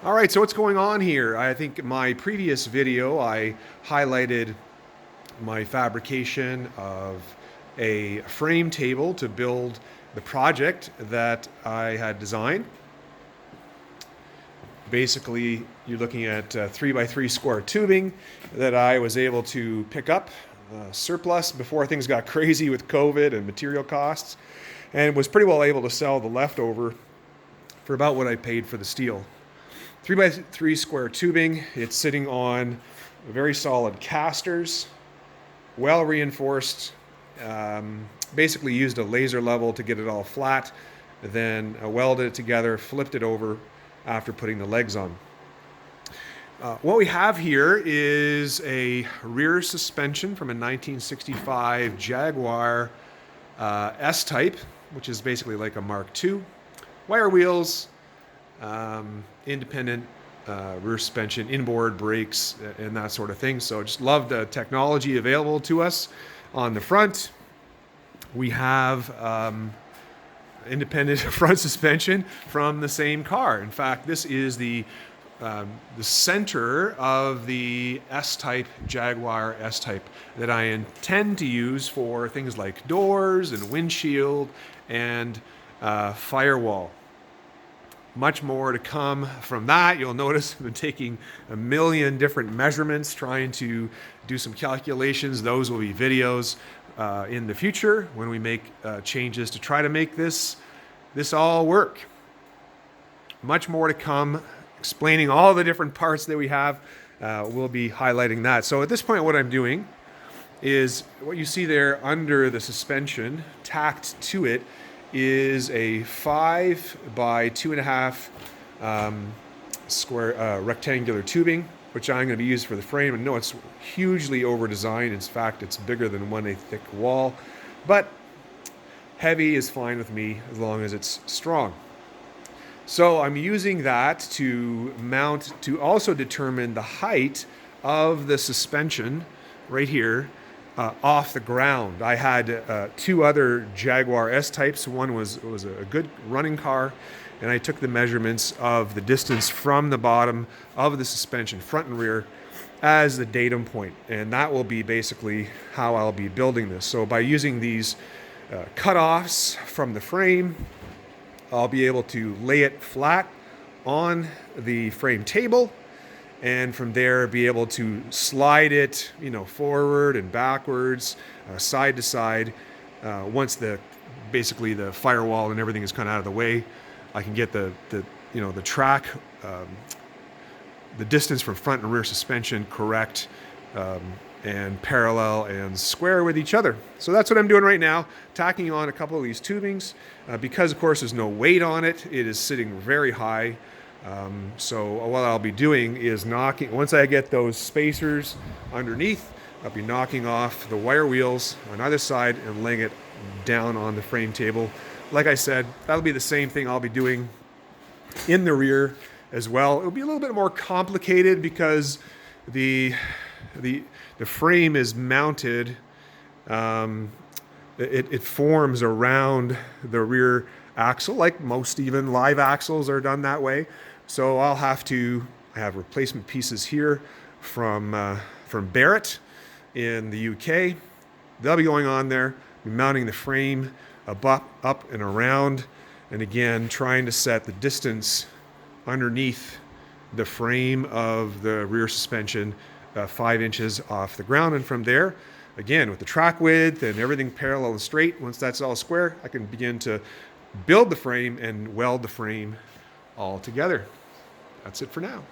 All right, so what's going on here? I think in my previous video I highlighted my fabrication of a frame table to build the project that I had designed. Basically, you're looking at 3x3 square tubing that I was able to pick up surplus before things got crazy with COVID and material costs, and was pretty well able to sell the leftover for about what I paid for the steel. 3x3 square tubing. It's sitting on very solid casters, well reinforced. Basically used a laser level to get it all flat, then welded it together, flipped it over after putting the legs on. What we have here is a rear suspension from a 1965 Jaguar S type, which is basically like a Mark II. Wire wheels, independent rear suspension, inboard brakes, and that sort of thing. So just love the technology available to us. On the front, we have independent front suspension from the same car. In fact, this is the center of the S-Type, Jaguar S-Type, that I intend to use for things like doors and windshield and firewall. Much more to come from that. You'll notice I've been taking a million different measurements, trying to do some calculations. Those will be videos in the future when we make changes to try to make this all work. Much more to come, explaining all the different parts that we have. We'll be highlighting that. So at this point, what I'm doing is what you see there under the suspension, tacked to it, is a 5 by 2.5 square rectangular tubing, which I'm going to be used for the frame. And no, it's hugely over designed. In fact, it's bigger than a thick wall, but heavy is fine with me as long as it's strong. So I'm using that to mount, to also determine the height of the suspension right here off the ground. I had two other Jaguar S types. One was a good running car, and I took the measurements of the distance from the bottom of the suspension, front and rear, as the datum point. And that will be basically how I'll be building this. So by using these cutoffs from the frame, I'll be able to lay it flat on the frame table, and from there be able to slide it, forward and backwards, side to side. Once basically the firewall and everything is kind of out of the way, I can get the track, the distance from front and rear suspension correct, and parallel and square with each other. So that's what I'm doing right now, tacking on a couple of these tubings. Because of course there's no weight on it, it is sitting very high. So what I'll be doing is once I get those spacers underneath, I'll be knocking off the wire wheels on either side and laying it down on the frame table. Like I said, that'll be the same thing I'll be doing in the rear as well. It'll be a little bit more complicated because the frame is mounted, it forms around the rear axle, like most even live axles are done that way. So I have replacement pieces here from Barrett in the UK. They'll be going on there, be mounting the frame up and around, and again trying to set the distance underneath the frame of the rear suspension 5 inches off the ground. And from there, again, with the track width and everything parallel and straight, once that's all square, I can begin to build the frame and weld the frame all together. That's it for now.